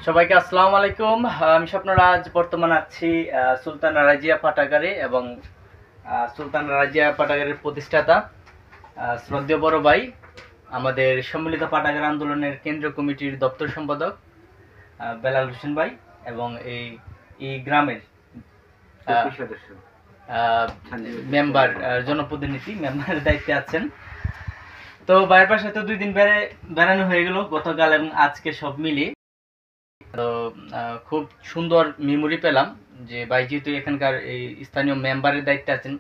সবাইকে আসসালামু আলাইকুম। আমি স্বপ্নরাজ বর্তমানে আছি সুলতান রাজিয়া পাঠাগারে এবং সুলতান রাজিয়া পাঠাগারের প্রতিষ্ঠাতা শ্রদ্ধেয় বড় ভাই, আমাদের সম্মিলিত পাঠাগার আন্দোলনের কেন্দ্রীয় কমিটির দপ্তর সম্পাদক বেলাল হোসেন ভাই এবং এই গ্রামের সদস্য মেম্বার জনপ্রতিনিধি মেম্বারের দায়িত্বে আছেন। তো ভাইয়ের পাশে তো 2 দিন বেড়ানো হয়ে গেল গতকাল এবং আজকে সব মিলিয়ে। তো খুব সুন্দর মেমোরি পেলাম যে ভাই যেহেতু এখানকার এই স্থানীয় মেম্বারের দায়িত্বে আছেন,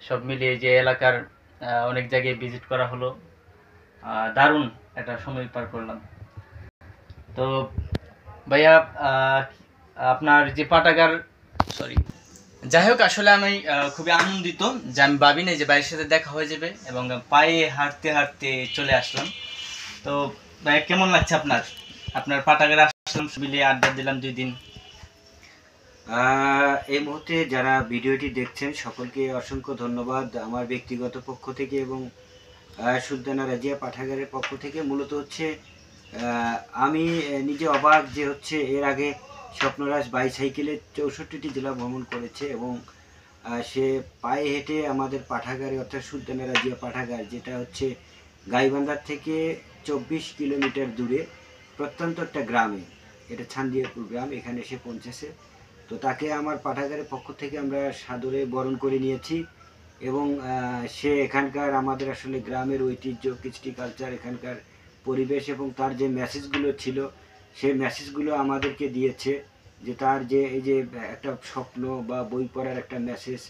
সব মিলিয়ে যে এলাকার অনেক জায়গায় ভিজিট করা হলো, দারুণ একটা সময় পার করলাম। তো ভাইয়া আপনার যে পাঠাগার যাই হোক, আসলে আমি খুবই আনন্দিত যে আমি ভাবি নাই যে ভাইয়ের সাথে দেখা হয়ে যাবে এবং পায়ে হাঁটতে হাঁটতে চলে আসলাম। তো ভাইয়া কেমন লাগছে আপনার পাঠাগারে আসলাম, মিলিয়ে আড্ডা দিলাম 2 দিন। এই মুহূর্তে যারা ভিডিওটি দেখছেন সকলকে অসংখ্য ধন্যবাদ আমার ব্যক্তিগত পক্ষ থেকে এবং সুলতানা রাজিয়া পাঠাগারের পক্ষ থেকে। মূলত হচ্ছে আমি নিজে অবাক যে হচ্ছে এর আগে স্বপ্নরাজ বাইসাইকেলে 64টি জেলা ভ্রমণ করেছে এবং সে পায়ে হেঁটে আমাদের পাঠাগারে অর্থাৎ সুলতানা রাজিয়া পাঠাগার, যেটা হচ্ছে গাইবান্ধার থেকে 24 কিলোমিটার দূরে প্রত্যন্ত একটা গ্রামে, এটা ছান্দিয়াপুর গ্রাম, এখানে এসে পৌঁছেছে। তো তাকে আমার পাঠাগারের পক্ষ থেকে আমরা সাদরে বরণ করে নিয়েছি এবং সে এখানকার আমাদের আসলে গ্রামের ঐতিহ্য, কৃষ্টি কালচার, এখানকার পরিবেশ এবং তার যে মেসেজগুলো ছিল সেই মেসেজগুলো আমাদেরকে দিয়েছে, যে তার যে এই যে একটা স্বপ্ন বা বই পড়ার একটা মেসেজ,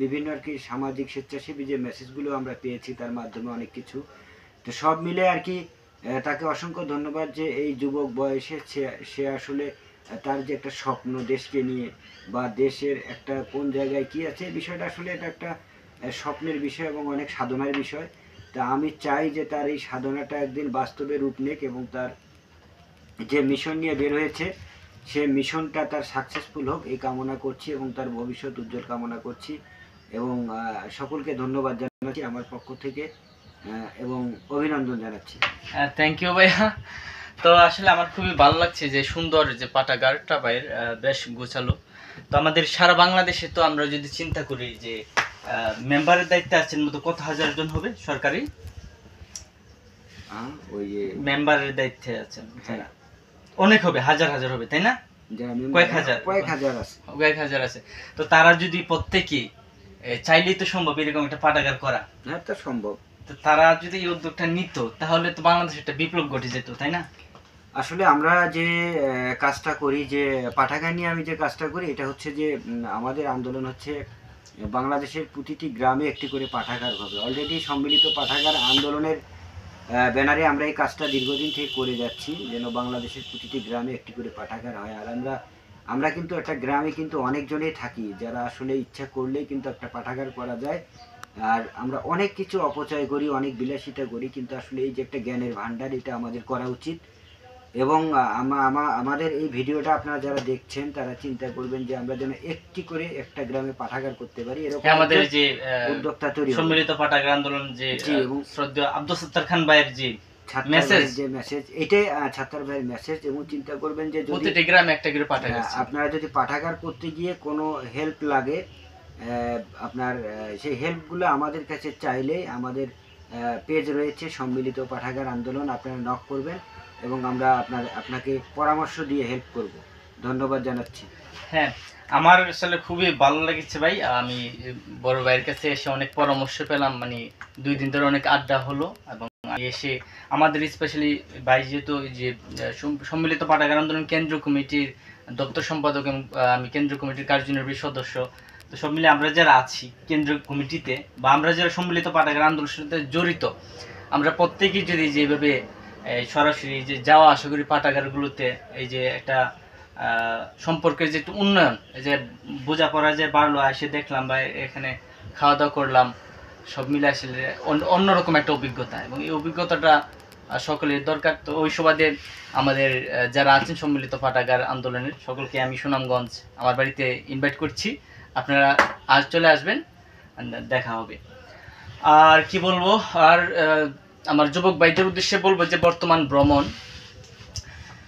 বিভিন্ন আর কি সামাজিক স্বেচ্ছাসেবী যে মেসেজগুলো আমরা পেয়েছি তার মাধ্যমে অনেক কিছু। তো সব মিলে আর কি তাকে অসংখ্য ধন্যবাদ যে এই যুবক বয়সে সে আসলে তার যে একটা স্বপ্ন দেশকে নিয়ে বা দেশের একটা কোন জায়গায় কি আছে, এই বিষয়টা আসলে এটা একটা স্বপ্নের বিষয় এবং অনেক সাধনার বিষয়। তা আমি চাই যে তার এই সাধনাটা একদিন বাস্তবে রূপ নেক এবং তার যে মিশন নিয়ে বের হয়েছে সে মিশনটা তার সাকসেসফুল হোক এই কামনা করছি এবং তার ভবিষ্যৎ উজ্জ্বল কামনা করছি এবং সকলকে ধন্যবাদ জানাচ্ছি আমার পক্ষ থেকে এবং অভিনন্দন জানাচ্ছি। থ্যাংক ইউ ভাইয়া। তো আসলে আমার খুবই ভালো লাগছে যে সুন্দর যে পাঠাগারটা ভাইয়ের বেশ গোছালো। তো আমাদের সারা বাংলাদেশে তো আমরা যদি চিন্তা করি যে মেম্বারের দায়িত্বে আছেন মতো কত হাজার জন হবে সরকারি ওই যে মেম্বারের দায়িত্বে আছেন, অনেক হবে, হাজার হাজার হবে, তাই না? কয়েক হাজার আছে। তো তারা যদি প্রত্যেকে চাইলেই তো সম্ভব এরকম একটা পাঠাগার করা। হ্যাঁ, তা সম্ভব। তো তারা যদি এই উদ্যোগটা নিত তাহলে তো বাংলাদেশে একটা বিপ্লব ঘটে যেত, তাই না? আসলে আমরা যে কাজটা করি, যে পাঠাগার নিয়ে আমি যে কাজটা করি, এটা হচ্ছে যে আমাদের আন্দোলন হচ্ছে বাংলাদেশের প্রতিটি গ্রামে একটি করে পাঠাগার হবে। অলরেডি সম্মিলিত পাঠাগার আন্দোলনের ব্যানারে আমরা এই কাজটা দীর্ঘদিন থেকে করে যাচ্ছি, যেন বাংলাদেশের প্রতিটি গ্রামে একটি করে পাঠাগার হয়। আর আমরা কিন্তু একটা গ্রামে কিন্তু অনেকজনেই থাকি যারা আসলে ইচ্ছা করলেই কিন্তু একটা পাঠাগার করা যায়। আর আমরা অনেক কিছু অপচয় করি, অনেক বিলাসিতা করি, কিন্তু আসলে এই যে একটা জ্ঞানের ভান্ডার, এটা আমাদের করা উচিত। এবং আমাদের এই ভিডিওটা আপনারা যারা দেখছেন তারা চিন্তা করবেন যে আমরা যেন একটি করে একটা গ্রামে পাঠাগার করতে পারি, এরকম আমাদের যে উদ্যোক্তা তৈরি সম্মিলিত পাঠাগার আন্দোলন যে শ্রদ্ধেয় আব্দুল সত্তার খান ভাইয়ের যে মেসেজ, এটাই ছাত্র ভাইয়ের মেসেজ। এবং চিন্তা করবেন যে প্রতিটি গ্রামে একটা করে পাঠাগার, আপনারা যদি পাঠাগার করতে গিয়ে কোনো হেল্প লাগে, আপনার সেই হেল্পগুলো আমাদের কাছে চাইলেই আমাদের পেজ রয়েছে সম্মিলিত পাঠাগার আন্দোলন, আপনারা নক করবেন এবং আমরা আপনাকে পরামর্শ দিয়ে হেল্প করব। ধন্যবাদ জানাচ্ছি। হ্যাঁ, আমার আসলে খুবই ভালো লেগেছে ভাই। আমি বড় ভাইয়ের কাছে এসে অনেক পরামর্শ পেলাম, মানে 2 দিন ধরে অনেক আড্ডা হলো এবং এসে আমাদের স্পেশালি ভাই যেহেতু যে সম্মিলিত পাঠাগার আন্দোলন কেন্দ্রীয় কমিটির দপ্তর সম্পাদক এবং আমি কেন্দ্রীয় কমিটির কার্যনির্বাহী সদস্য, তো সব মিলে আমরা যারা আছি কেন্দ্রীয় কমিটিতে বা আমরা যারা সম্মিলিত পাঠাগার আন্দোলনের সাথে জড়িত, আমরা প্রত্যেকেই যদি যেভাবে সরাসরি যে যাওয়া আসা করি পাঠাগারগুলোতে, এই যে একটা সম্পর্কের যে একটু উন্নয়ন, এই যে বোঝাপড়া যে বাড়লো, এসে দেখলাম বা এখানে খাওয়া দাওয়া করলাম, সব মিলে আসলে অন্যরকম একটা অভিজ্ঞতা এবং এই অভিজ্ঞতাটা সকলের দরকার। তো ওই সুবাদে আমাদের যারা আছেন সম্মিলিত পাঠাগার আন্দোলনের সকলকে আমি সুনামগঞ্জ আমার বাড়িতে ইনভাইট করছি, আপনারা আজ চলে আসবেন, দেখা হবে। আর কি বলবো, আর আমার যুবক ভাইদের উদ্দেশ্যে বলবো যে বর্তমান ভ্রমণ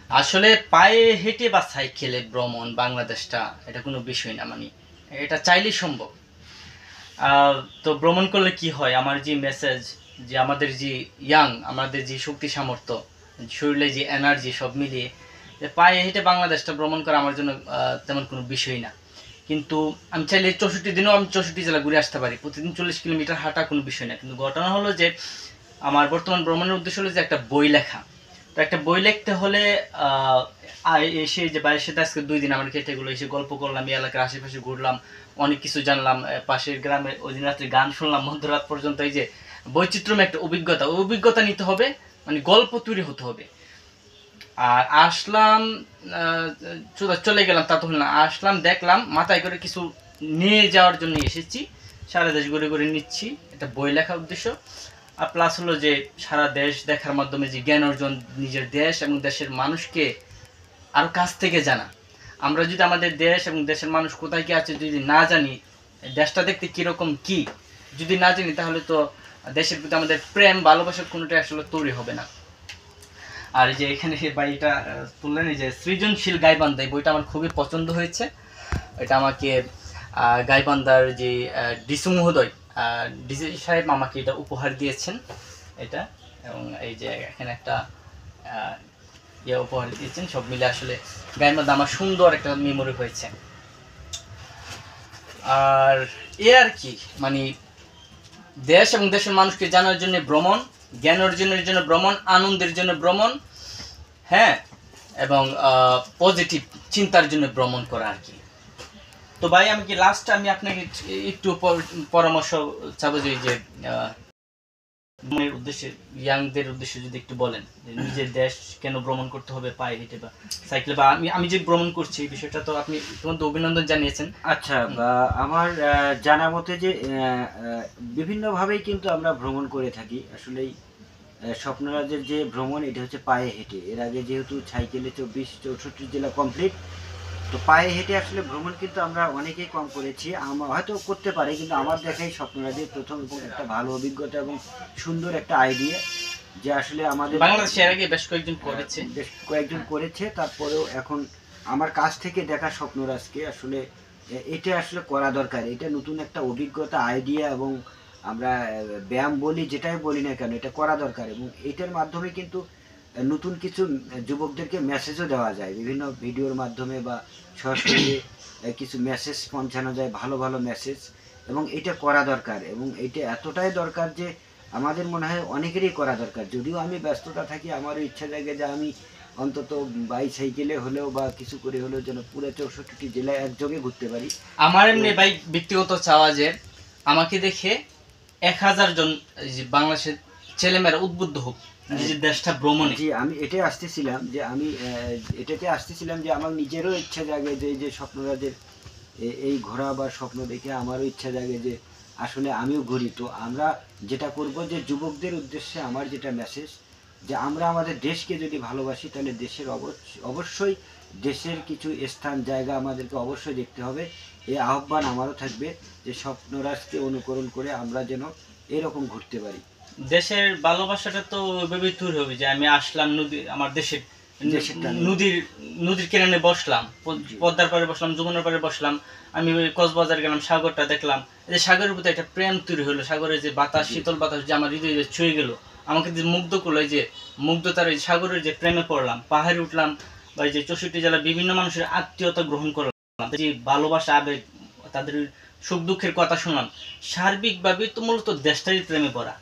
আসলে পায়ে হেঁটে বা সাইকেলে ভ্রমণ বাংলাদেশটা এটা কোনো বিষয় না, মানে এটা চাইলেই সম্ভব। তো ভ্রমণ করলে কি হয়, আমার যে মেসেজ, যে আমাদের যে আমাদের যে শক্তি সামর্থ্য, শরীরে যে এনার্জি, সব মিলিয়ে যে পায়ে হেঁটে বাংলাদেশটা ভ্রমণ করা আমার জন্য তেমন কোনো বিষয় না। কিন্তু আমি চাইলে 64 দিনেও আমি 64 জেলা ঘুরে আসতে পারি, প্রতিদিন 40 কিলোমিটার হাঁটা কোনো বিষয় না। কিন্তু ঘটনা হলো যে আমার বর্তমান ভ্রমণের উদ্দেশ্য হলো যে একটা বই লেখা। তো একটা বই লিখতে হলে এসে যে বাইরের সাথে আজকে 2 দিন আমার কেটে গেলো, এসে গল্প করলাম, এই এলাকার আশেপাশে ঘুরলাম, অনেক কিছু জানলাম, পাশের গ্রামে ওই দিন রাত্রে গান শুনলাম মধ্যরাত পর্যন্ত। এই যে বৈচিত্র্যময় একটা অভিজ্ঞতা, ওই অভিজ্ঞতা নিতে হবে, মানে গল্প তৈরি হতে হবে। আর আসলাম, চলে গেলাম তা তো হলো না, আসলাম দেখলাম, মাথায় করে কিছু নিয়ে যাওয়ার জন্য এসেছি, সারা দেশ ঘুরে ঘুরে নিচ্ছি, এটা বই লেখার উদ্দেশ্য। আর প্লাস হলো যে সারা দেশ দেখার মাধ্যমে যে জ্ঞান অর্জন, নিজের দেশ এবং দেশের মানুষকে আরও কাছ থেকে জানা। আমরা যদি আমাদের দেশ এবং দেশের মানুষ কোথায় কি আছে যদি না জানি, দেশটা দেখতে কীরকম কি যদি না জানি, তাহলে তো দেশের প্রতি আমাদের প্রেম ভালোবাসা কোনোটাই আসলে তৈরি হবে না। আর এই যে এখানে সে বইটা তুললেন, এই যে সৃজনশীল গাইবান্ধা, এই বইটা আমার খুবই পছন্দ হয়েছে। এটা আমাকে গাইবান্ধার যে ডিসু মহোদয়, ডিসি সাহেব আমাকে এটা উপহার দিয়েছেন এটা। এবং এই যে এখানে একটা উপহার দিয়েছেন, সব মিলে আসলে গাইবান্ধা আমার সুন্দর একটা মেমোরি হয়েছে। আর আর কি, মানে দেশ এবং দেশের মানুষকে জানার জন্য ভ্রমণ, জ্ঞান অর্জনের জন্য ভ্রমণ, আনন্দের জন্য ভ্রমণ, হ্যাঁ, এবং পজিটিভ চিন্তার জন্য ভ্রমণ করা আর কি। তো ভাই আমি কি লাস্ট আমি আপনাকে একটু পরামর্শ চাবো যে উদ্দেশ্যে, ইয়াংদের উদ্দেশ্যে যদি একটু বলেন নিজের দেশ কেন ভ্রমণ করতে হবে পায়ে হেঁটে বা সাইকেলে, বা আমি যে ভ্রমণ করছি এই বিষয়টা তো আপনি তোমার অভিনন্দন জানিয়েছেন। আচ্ছা, আমার জানা মতে যে বিভিন্নভাবেই কিন্তু আমরা ভ্রমণ করে থাকি। আসলেই স্বপ্নরাজের যে ভ্রমণ, এটা হচ্ছে পায়ে হেঁটে। এর আগে যেহেতু সাইকেলে 64 জেলা কমপ্লিট, তো পায়ে হেঁটে আসলে ভ্রমণ কিন্তু আমরা অনেকেই কম করেছি। আমরা হয়তো করতে পারি, কিন্তু আমার দেখাই স্বপ্নরাজের প্রথম এবং একটা ভালো অভিজ্ঞতা এবং সুন্দর একটা আইডিয়া, যে আসলে আমাদের বাংলাদেশে এর আগে বেশ কয়েকজন করেছে। তারপরেও এখন আমার কাছ থেকে দেখা স্বপ্নরাজকে আসলে এটা আসলে করা দরকার। এটা নতুন একটা অভিজ্ঞতা, আইডিয়া, এবং আমরা ব্যায়াম বলি, যেটাই বলি না কেন, এটা করা দরকার। এবং এটার মাধ্যমে কিন্তু নতুন কিছু যুবকদেরকে মেসেজও দেওয়া যায়, বিভিন্ন ভিডিওর মাধ্যমে বা সরাসরি কিছু মেসেজ পৌঁছানো যায়, ভালো ভালো মেসেজ। এবং এটা করা দরকার, এবং এটা এতটাই দরকার যে আমাদের মনে হয় অনেকেরই করা দরকার। যদিও আমি ব্যস্ততা থাকি, আমারও ইচ্ছা জাগে যে আমি অন্তত বাইসাইকেলে হলেও বা কিছু করে হলেও যেন পুরো 64টি জেলায় একযোগে ঘুরতে পারি। আমার এমনি ভাই ব্যক্তিগত চাওয়া যে আমাকে দেখে 1000 জন বাংলাদেশের ছেলেমেয়েরা উদ্বুদ্ধ হোক নিজের দেশটা ভ্রমণে। জি, আমি এটাই আসতেছিলাম যে আমার নিজেরও ইচ্ছা জাগে যে এই যে স্বপ্নরাজের এই ঘোরা বা স্বপ্ন দেখে আমারও ইচ্ছা জাগে যে আসলে আমিও ঘুরি। তো আমরা যেটা করব, যে যুবকদের উদ্দেশ্যে আমার যেটা মেসেজ, যে আমরা আমাদের দেশকে যদি ভালোবাসি, তাহলে দেশের অবশ্যই দেশের কিছু স্থান জায়গা আমাদেরকে অবশ্যই দেখতে হবে। এই আহ্বান আমারও থাকবে যে স্বপ্নরাজকে অনুকরণ করে আমরা যেন এরকম ঘুরতে পারি। দেশের ভালোবাসাটা তো ওইভাবেই তৈরি হবে যে আমি আসলাম নদী, আমার দেশের নদীর কিনারে বসলাম, পদ্মার পাড়ে বসলাম, যমুনার পাড়ে বসলাম, আমি ওই কক্সবাজার গেলাম, সাগরটা দেখলাম, এই যে সাগরের প্রতি একটা প্রেম তৈরি হলো, সাগরের যে বাতাস, শীতল বাতাস যে আমার হৃদয়ে ছুঁয়ে গেল, আমাকে যে মুগ্ধ করলো, এই যে মুগ্ধতার এই সাগরের যে প্রেমে পড়লাম, পাহাড়ে উঠলাম, বা এই যে 64 জেলা বিভিন্ন মানুষের আত্মীয়তা গ্রহণ করলাম, যে ভালোবাসা, আবেগ, তাদের সুখ দুঃখের কথা শুনলাম, সার্বিকভাবে তো মূলত দেশটারই প্রেমে পড়া।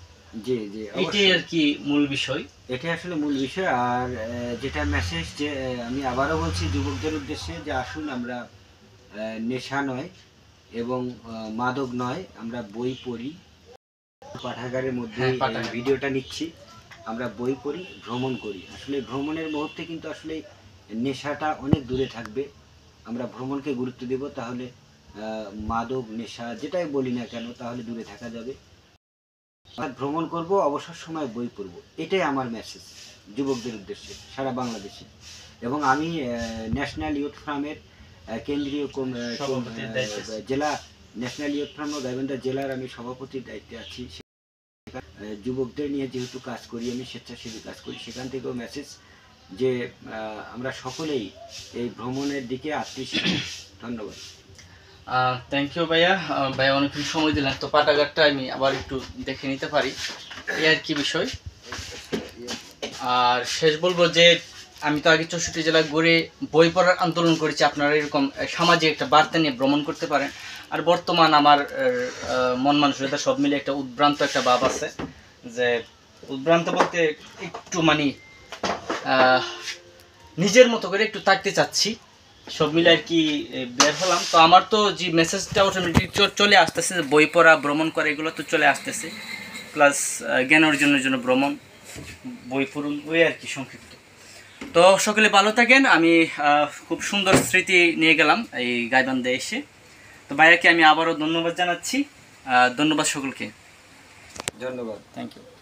জি জি, এটাই আর কি মূল বিষয়, এটাই আসলে মূল বিষয়। আর যেটা মেসেজ, যে আমি আবারও বলছি যুবকদের উদ্দেশ্যে, যে আসুন আমরা নেশা নয় এবং মাদক নয়, আমরা বই পড়ি। পাঠাগারের মধ্যে ভিডিওটা নিচ্ছি, আমরা বই পড়ি, ভ্রমণ করি। আসলে ভ্রমণের মুহূর্তে কিন্তু আসলে নেশাটা অনেক দূরে থাকবে। আমরা ভ্রমণকে গুরুত্ব দেব, তাহলে মাদক, নেশা যেটাই বলি না কেন, তাহলে দূরে থাকা যাবে। ভ্রমণ করব, অবসর সময় বই পড়ব, এটাই আমার মেসেজ যুবকদের উদ্দেশ্যে সারা বাংলাদেশে। এবং আমি ন্যাশনাল ইউথ ফোরামের কেন্দ্রীয় জেলা ন্যাশনাল ইউথ ফোরাম ও গাইবান্ধা জেলার আমি সভাপতির দায়িত্বে আছি। যুবকদের নিয়ে যেহেতু কাজ করি, আমি স্বেচ্ছাসেবী কাজ করি, সেখান থেকেও মেসেজ যে আমরা সকলেই এই ভ্রমণের দিকে আকৃষ্ট। ধন্যবাদ। থ্যাংক ইউ ভাইয়া। ভাইয়া অনেকক্ষণ সময় দিলেন, তো পাঠাগারটা আমি আবার একটু দেখে নিতে পারি, এই আর কি বিষয়। আর শেষ বলবো যে আমি তো আগে 64 জেলায় ঘুরে বই পড়ার আন্দোলন করেছি, আপনারা এরকম সামাজিক একটা বার্তা নিয়ে ভ্রমণ করতে পারেন। আর বর্তমান আমার মন মানসিকতা সব মিলে একটা উদ্ভ্রান্ত একটা ভাব আছে, যে উদ্ভ্রান্ত বলতে একটু মানে নিজের মতো করে একটু থাকতে চাচ্ছি, সব মিলে আর কি বের হলাম। তো আমার তো যে মেসেজটা অটোমেটিক চলে আসতেছে, বই পড়া ভ্রমণ করা এগুলো তো চলে আসতেছে, প্লাস জ্ঞান অর্জনের জন্য ভ্রমণ, বই পড়ুন, ওই আর কি সংক্ষিপ্ত। তো সকলে ভালো থাকেন। আমি খুব সুন্দর স্মৃতি নিয়ে গেলাম এই গাইবান্ধে এসে। তো ভাইয়াকে আমি আবারও ধন্যবাদ জানাচ্ছি। ধন্যবাদ সকলকে। ধন্যবাদ। Thank you.